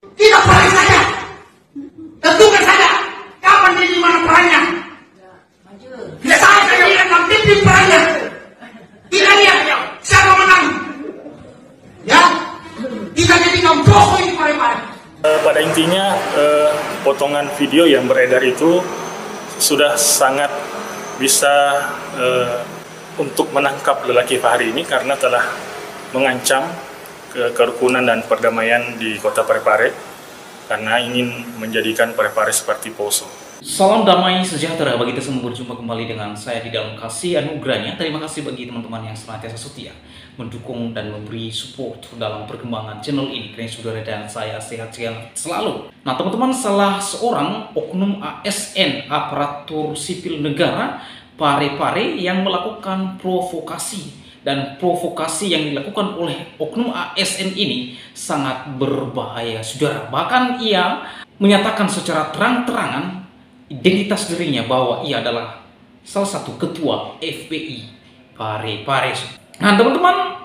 Kita perang saja. Tentukan saja kapan dan di mana perangnya. Tidak saya saja yang akan pimpin perangnya. Tidak lihat siapa menang. Ya, kita jadikan boko ini Parepare. Pada intinya, potongan video yang beredar itu sudah sangat bisa untuk menangkap lelaki Fahri ini karena telah mengancam kerukunan dan perdamaian di kota Parepare karena ingin menjadikan Parepare seperti Poso. Salam damai sejahtera bagi kita semua, berjumpa kembali dengan saya di dalam kasih anugerahnya. Terima kasih bagi teman-teman yang senantiasa setia mendukung dan memberi support dalam perkembangan channel ini. Kalian saudara dan saya sehat-sehat selalu. Nah teman-teman, salah seorang oknum ASN aparatur sipil negara Parepare yang melakukan provokasi, dan provokasi yang dilakukan oleh oknum ASN ini sangat berbahaya saudara. Bahkan ia menyatakan secara terang-terangan identitas dirinya bahwa ia adalah salah satu ketua FPI Parepare. Nah teman-teman,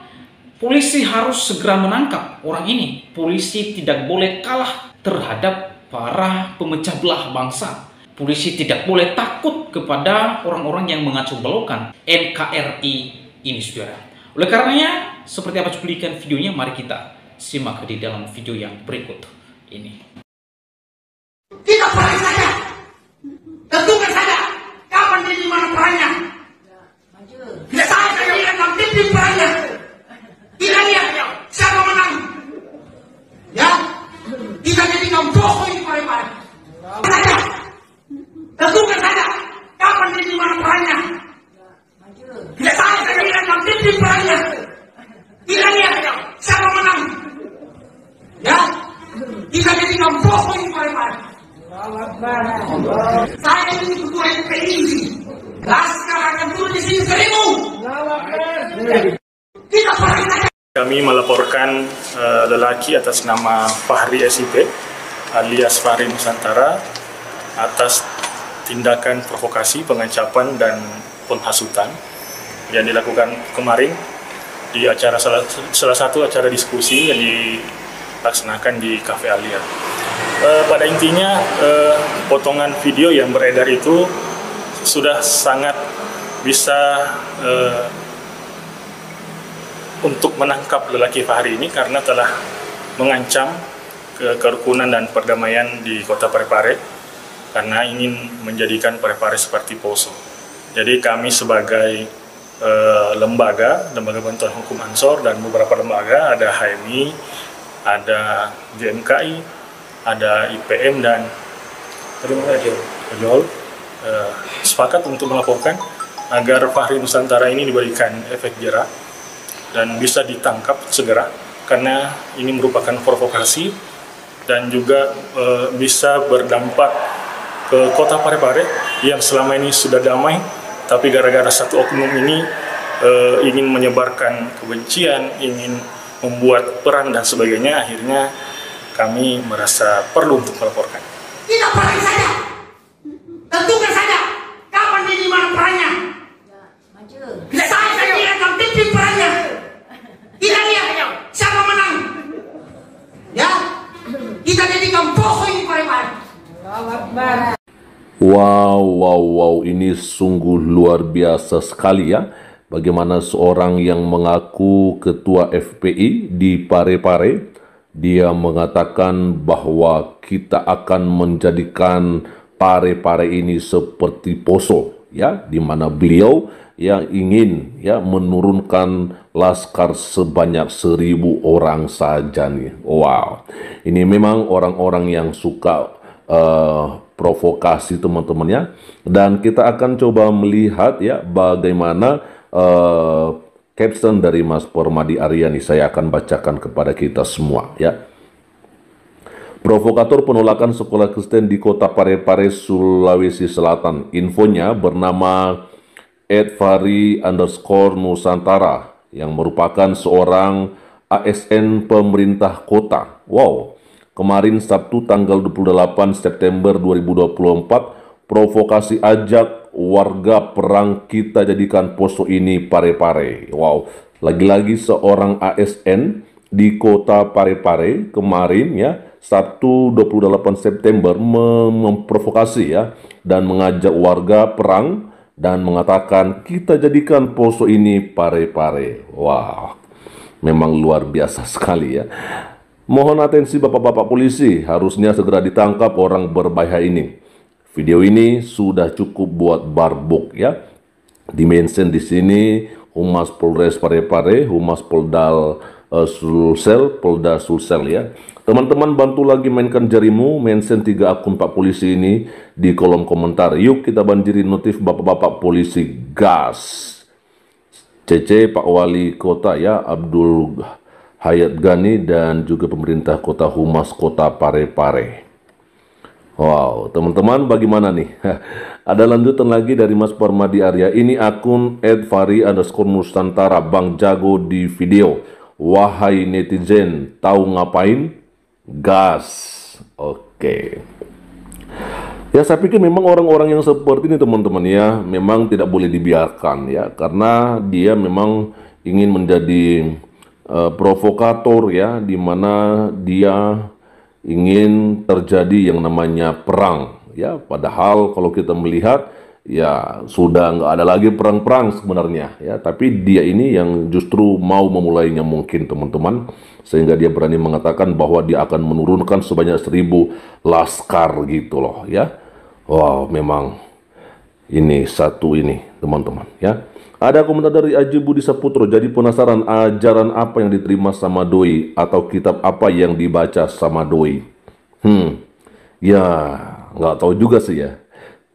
polisi harus segera menangkap orang ini. Polisi tidak boleh kalah terhadap para pemecah belah bangsa. Polisi tidak boleh takut kepada orang-orang yang mengacau balaukan NKRI ini saudara. Oleh karenanya, seperti apa cuplikan videonya, mari kita simak di dalam video yang berikut ini. Kita perang saja. Tentukan saja kapan dan di mana perangnya. Tidak saya saja yang akan pimpin perangnya. Tidak lihat siapa menang. Ya, kita jadikan boko ini Parepare. Saja. Tentukan saja kapan dan di mana perangnya. Tidak saya saja yang akan pimpin perangnya. Tidak lihat siapa menang. Ya, kita jadikan boko ini Parepare. Saya ini ketua FPI. Laskar akan turun di sini 1000. Kita perang saja. Kami melaporkan lelaki atas nama Fahri SIP alias Fahri Nusantara atas tindakan provokasi, pengancapan dan penghasutan yang dilakukan kemarin di acara salah satu acara diskusi yang dilaksanakan di Cafe Alia. Pada intinya, potongan video yang beredar itu sudah sangat bisa untuk menangkap lelaki Fahri ini karena telah mengancam kerukunan dan perdamaian di kota Parepare karena ingin menjadikan Parepare seperti Poso. Jadi kami sebagai lembaga bantuan hukum Ansor dan beberapa lembaga, ada HMI, ada GMKI, ada IPM dan Ojol, sepakat untuk melaporkan agar Fahri Nusantara ini diberikan efek jera dan bisa ditangkap segera karena ini merupakan provokasi dan juga bisa berdampak ke kota Parepare yang selama ini sudah damai, tapi gara-gara satu oknum ini ingin menyebarkan kebencian, ingin membuat perang dan sebagainya, akhirnya kami merasa perlu untuk melaporkan. Kita perang saja. Tentukan saja kapan dan di mana perangnya. Tidak saya saja yang akan pimpin perangnya. Tidak lihat siapa menang. Ya, kita jadikan boko ini Parepare. Wow, ini sungguh luar biasa sekali ya. Bagaimana seorang yang mengaku ketua FPI di Parepare, dia mengatakan bahwa kita akan menjadikan Parepare ini seperti Poso, ya, di mana beliau yang ingin ya menurunkan laskar sebanyak 1000 orang saja nih. Wow, ini memang orang-orang yang suka provokasi teman-teman ya. Dan kita akan coba melihat ya bagaimana caption dari Mas Permadi Aryani. Saya akan bacakan kepada kita semua ya. Provokator penolakan sekolah Kristen di kota Parepare, Sulawesi Selatan. Infonya bernama @Fahri_Nusantara yang merupakan seorang ASN pemerintah kota. Wow, kemarin Sabtu tanggal 28 September 2024, provokasi ajak warga perang kita jadikan Poso ini Parepare. Wow, lagi-lagi seorang ASN di kota Parepare kemarin ya Sabtu 28 September memprovokasi ya dan mengajak warga perang dan mengatakan kita jadikan poso ini pare-pare. Wah, memang luar biasa sekali ya. Mohon atensi bapak-bapak polisi, harusnya segera ditangkap orang berbahaya ini. Video ini sudah cukup buat barbuk ya. Dimention di sini Humas Polres Parepare, Humas Polda Sulsel ya. Teman-teman bantu lagi mainkan jarimu, mention 3 akun Pak Polisi ini di kolom komentar. Yuk kita banjiri notif bapak-bapak polisi, gas. CC Pak Wali Kota ya, Abdul Hayat Gani, dan juga pemerintah kota Humas Kota Parepare. Wow, teman-teman bagaimana nih? Ada lanjutan lagi dari Mas Parmadi Arya. Ini akun @fari_nusantara, Bang Jago di video. Wahai netizen, tahu ngapain? Gas. Oke. Ya, saya pikir memang orang-orang yang seperti ini teman-teman ya, memang tidak boleh dibiarkan ya, karena dia memang ingin menjadi provokator ya, di mana dia ingin terjadi yang namanya perang ya. Padahal kalau kita melihat ya sudah nggak ada lagi perang-perang sebenarnya ya, tapi dia ini yang justru mau memulainya mungkin teman-teman, sehingga dia berani mengatakan bahwa dia akan menurunkan sebanyak 1000 laskar gitu loh ya. Wow, memang ini satu ini teman-teman ya. Ada komentar dari Aji Budi Saputro, jadi penasaran ajaran apa yang diterima sama Doi atau kitab apa yang dibaca sama Doi? Ya nggak tahu juga sih ya.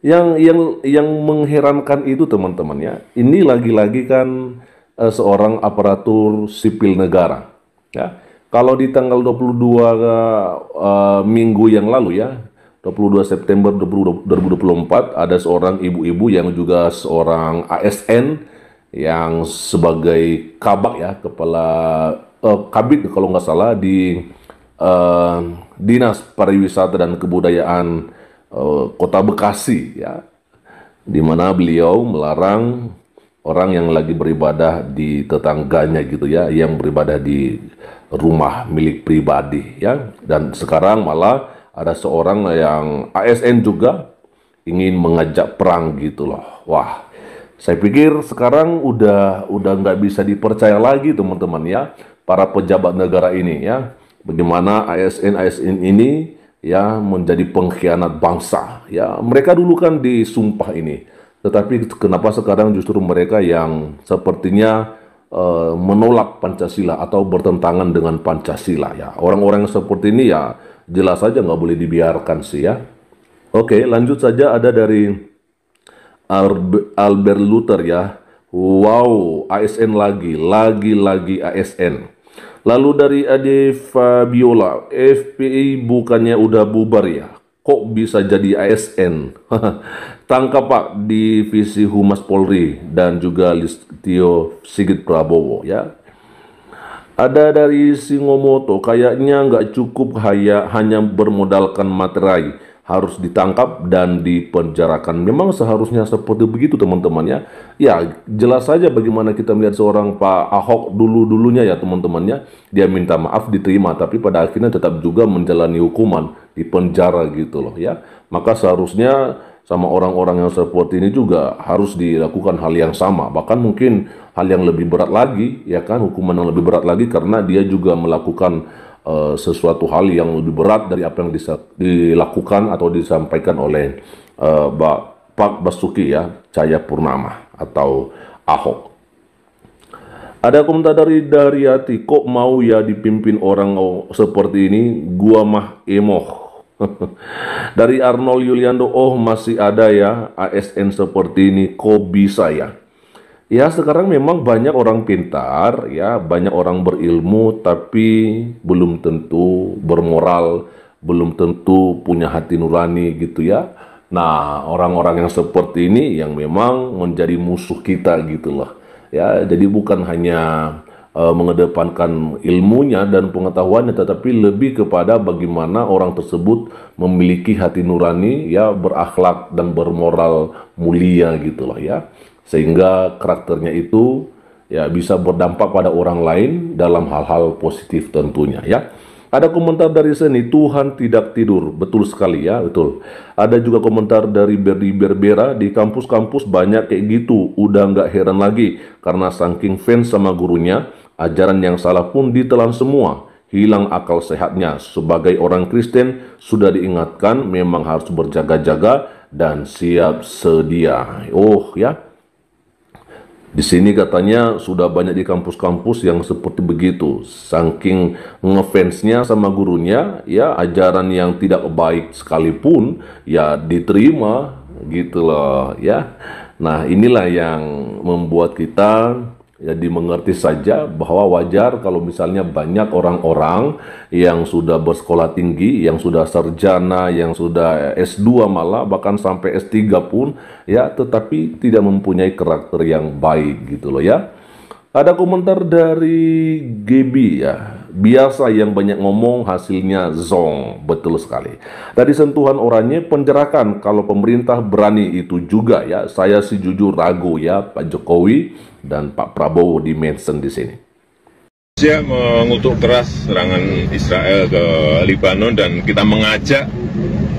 Yang mengherankan itu teman-teman ya, ini lagi-lagi kan seorang aparatur sipil negara ya. Kalau di tanggal 22 minggu yang lalu ya, 22 September 2024, ada seorang ibu-ibu yang juga seorang ASN yang sebagai kabak ya, kepala kabit kalau nggak salah di Dinas Pariwisata dan Kebudayaan Kota Bekasi ya, di mana beliau melarang orang yang lagi beribadah di tetangganya gitu ya, yang beribadah di rumah milik pribadi ya. Dan sekarang malah ada seorang yang ASN juga ingin mengajak perang gitu loh. Wah, saya pikir sekarang udah nggak bisa dipercaya lagi teman-teman ya, para pejabat negara ini ya. Bagaimana ASN ini ya menjadi pengkhianat bangsa ya. Mereka dulu kan disumpah ini, tetapi kenapa sekarang justru mereka yang sepertinya menolak Pancasila atau bertentangan dengan Pancasila ya. Orang-orang yang seperti ini ya jelas saja nggak boleh dibiarkan sih ya. Oke, lanjut saja. Ada dari Albert Luther ya. Wow, ASN lagi ASN. Lalu dari Ade Fabiola, FPI bukannya udah bubar ya? Kok bisa jadi ASN? Tangkap Pak, Divisi Humas Polri dan juga Listio Sigit Prabowo ya. Ada dari Singomoto, kayaknya nggak cukup hanya bermodalkan materai, harus ditangkap dan dipenjarakan. Memang seharusnya seperti begitu teman-teman ya. Ya jelas saja bagaimana kita melihat seorang Pak Ahok dulunya ya teman-teman ya. Dia minta maaf, diterima, tapi pada akhirnya tetap juga menjalani hukuman di penjara gitu loh ya. Maka seharusnya sama orang-orang yang seperti ini juga harus dilakukan hal yang sama, bahkan mungkin hal yang lebih berat lagi ya kan, hukuman yang lebih berat lagi, karena dia juga melakukan sesuatu hal yang lebih berat dari apa yang dilakukan atau disampaikan oleh Pak Basuki ya, Cahayapurnama atau Ahok. Ada komentar dari Daryati, kok mau ya dipimpin orang seperti ini, gua mah emoh. Dari Arnold Yuliando, oh masih ada ya ASN seperti ini, kok bisa ya? Ya sekarang memang banyak orang pintar ya, banyak orang berilmu, tapi belum tentu bermoral, belum tentu punya hati nurani gitu ya. Nah orang-orang yang seperti ini yang memang menjadi musuh kita gitu loh ya. Jadi bukan hanya mengedepankan ilmunya dan pengetahuannya, tetapi lebih kepada bagaimana orang tersebut memiliki hati nurani ya, berakhlak dan bermoral mulia gitu loh ya, sehingga karakternya itu ya bisa berdampak pada orang lain dalam hal-hal positif tentunya ya. Ada komentar dari Seni, Tuhan tidak tidur. Betul sekali ya, betul. Ada juga komentar dari Berdi Berbera, di kampus-kampus banyak kayak gitu. Udah nggak heran lagi, karena saking fans sama gurunya, ajaran yang salah pun ditelan semua. Hilang akal sehatnya. Sebagai orang Kristen, sudah diingatkan memang harus berjaga-jaga dan siap sedia. Oh ya. Di sini katanya sudah banyak di kampus-kampus yang seperti begitu. Saking ngefansnya sama gurunya, ya ajaran yang tidak baik sekalipun ya diterima gitu loh ya. Nah, inilah yang membuat kita jadi mengerti saja bahwa wajar kalau misalnya banyak orang-orang yang sudah bersekolah tinggi, yang sudah sarjana, yang sudah S2 malah, bahkan sampai S3 pun, ya tetapi tidak mempunyai karakter yang baik gitu loh ya. Ada komentar dari Gebi ya, biasa yang banyak ngomong hasilnya zong, betul sekali. Dari sentuhan orangnya penjerakan kalau pemerintah berani itu juga ya, saya sih jujur ragu ya Pak Jokowi dan Pak Prabowo di mention di sini. Indonesia mengutuk keras serangan Israel ke Lebanon dan kita mengajak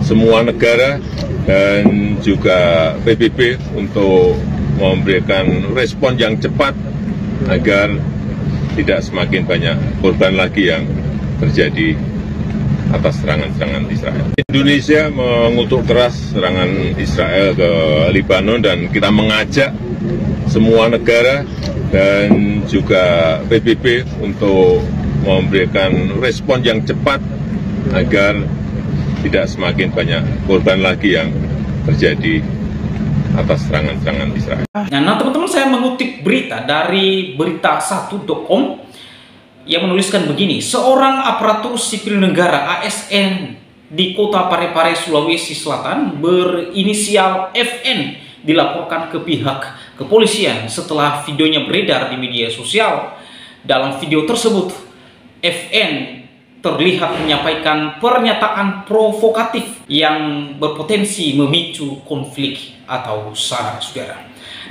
semua negara dan juga PBB untuk memberikan respon yang cepat agar tidak semakin banyak korban lagi yang terjadi atas serangan-serangan Israel. Indonesia mengutuk keras serangan Israel ke Lebanon dan kita mengajak semua negara dan juga PBB untuk memberikan respon yang cepat agar tidak semakin banyak korban lagi yang terjadi atas serangan-serangan Israel. Nah, teman-teman, saya mengutip berita dari berita1.com yang menuliskan begini, seorang aparatur sipil negara ASN di kota Parepare, Sulawesi Selatan berinisial FN dilaporkan ke pihak kepolisian setelah videonya beredar di media sosial. Dalam video tersebut, FN terlihat menyampaikan pernyataan provokatif yang berpotensi memicu konflik atau saudara.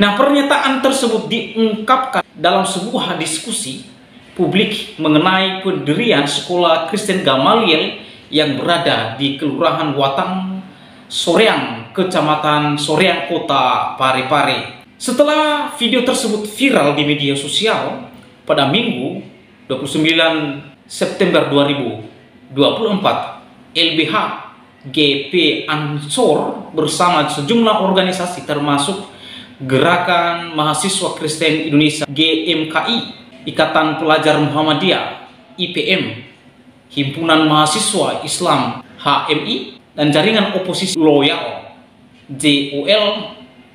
Nah, pernyataan tersebut diungkapkan dalam sebuah diskusi publik mengenai pendirian sekolah Kristen Gamaliel yang berada di Kelurahan Watang Soreang, Kecamatan Soreang, Kota Parepare. Setelah video tersebut viral di media sosial pada Minggu 29 September 2024, LBH GP Ansor bersama sejumlah organisasi termasuk Gerakan Mahasiswa Kristen Indonesia GMKI, Ikatan Pelajar Muhammadiyah IPM, Himpunan Mahasiswa Islam HMI, dan Jaringan Oposisi Loyal JOL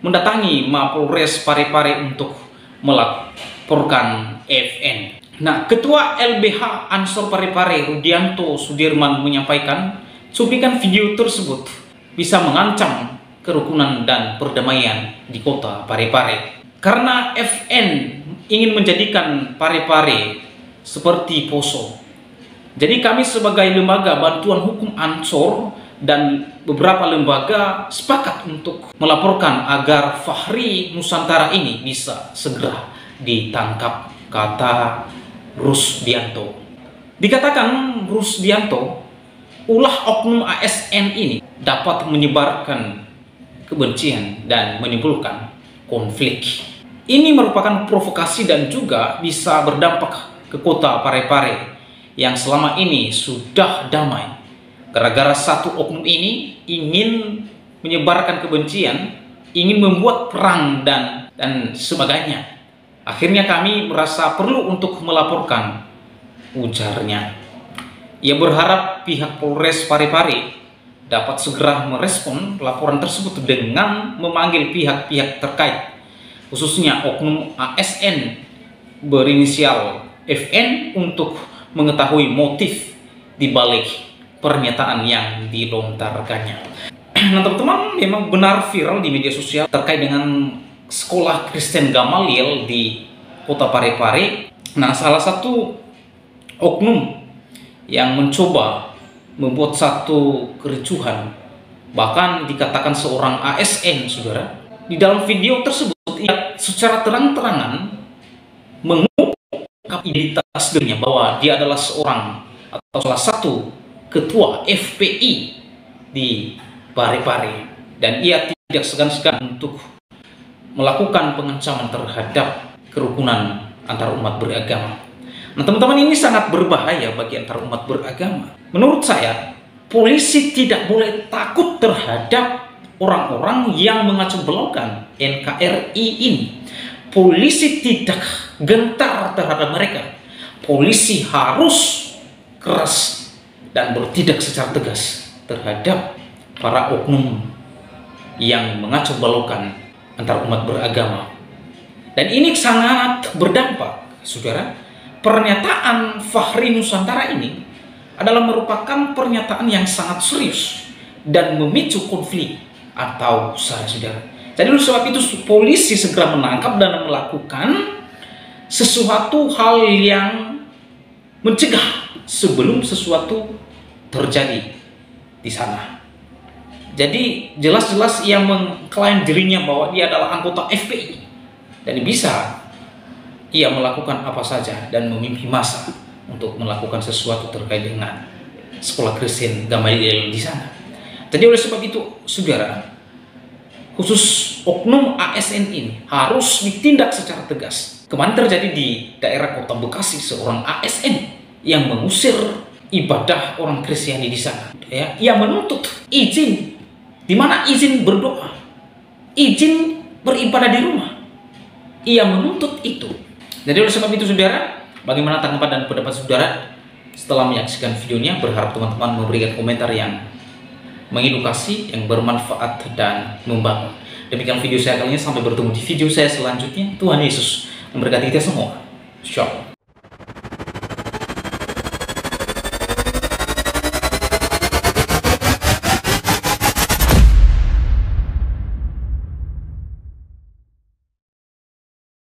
mendatangi Mapolres Parepare untuk melaporkan FN. Nah, Ketua LBH Ansor Parepare Rudianto Sudirman menyampaikan cuplikan video tersebut bisa mengancam kerukunan dan perdamaian di kota Parepare karena FN ingin menjadikan Parepare seperti Poso. Jadi kami sebagai lembaga bantuan hukum Ansor dan beberapa lembaga sepakat untuk melaporkan agar Fahri Nusantara ini bisa segera ditangkap, kata Rusdianto. Dikatakan Rusdianto, ulah oknum ASN ini dapat menyebarkan kebencian dan menimbulkan konflik. Ini merupakan provokasi dan juga bisa berdampak ke kota Parepare yang selama ini sudah damai. Gara-gara satu oknum ini ingin menyebarkan kebencian, ingin membuat perang dan sebagainya. Akhirnya kami merasa perlu untuk melaporkan, ujarnya. Ia berharap pihak Polres Parepare dapat segera merespon laporan tersebut dengan memanggil pihak-pihak terkait, khususnya oknum ASN berinisial FN untuk mengetahui motif di balik pernyataan yang dilontarkannya. Nah, teman-teman, memang benar viral di media sosial terkait dengan sekolah Kristen Gamaliel di kota Parepare. Nah, salah satu oknum yang mencoba membuat satu kericuhan, bahkan dikatakan seorang ASN, saudara, di dalam video tersebut ia secara terang-terangan mengungkap identitas dirinya bahwa dia adalah seorang atau salah satu ketua FPI di Parepare, dan ia tidak segan-segan untuk melakukan pengancaman terhadap kerukunan antar umat beragama. Nah, teman-teman, ini sangat berbahaya bagi antar umat beragama. Menurut saya, polisi tidak boleh takut terhadap orang-orang yang mengacung belaukan NKRI ini. Polisi tidak gentar terhadap mereka. Polisi harus keras dan bertindak secara tegas terhadap para oknum yang mengacau balaukan antar umat beragama. Dan ini sangat berdampak, saudara. Pernyataan Fahri Nusantara ini adalah merupakan pernyataan yang sangat serius dan memicu konflik atau saudara. Jadi oleh sebab itu polisi segera menangkap dan melakukan sesuatu hal yang mencegah sebelum sesuatu terjadi di sana. Jadi jelas-jelas ia mengklaim dirinya bahwa dia adalah anggota FPI dan bisa ia melakukan apa saja dan memimpin massa untuk melakukan sesuatu terkait dengan sekolah Kristen Gamaliel di sana. Jadi oleh sebab itu, saudara, khusus oknum ASN ini harus ditindak secara tegas. Kemarin terjadi di daerah Kota Bekasi, seorang ASN yang mengusir ibadah orang Kristiani di sana. Ya, ia menuntut izin, di mana izin berdoa, izin beribadah di rumah. Ia menuntut itu. Jadi oleh sebab itu, saudara, bagaimana tanggapan dan pendapat saudara setelah menyaksikan videonya? Berharap teman-teman memberikan komentar yang mengedukasi, yang bermanfaat dan membangun. Demikian video saya kali ini, sampai bertemu di video saya selanjutnya. Tuhan Yesus memberkati kita semua. Shalom.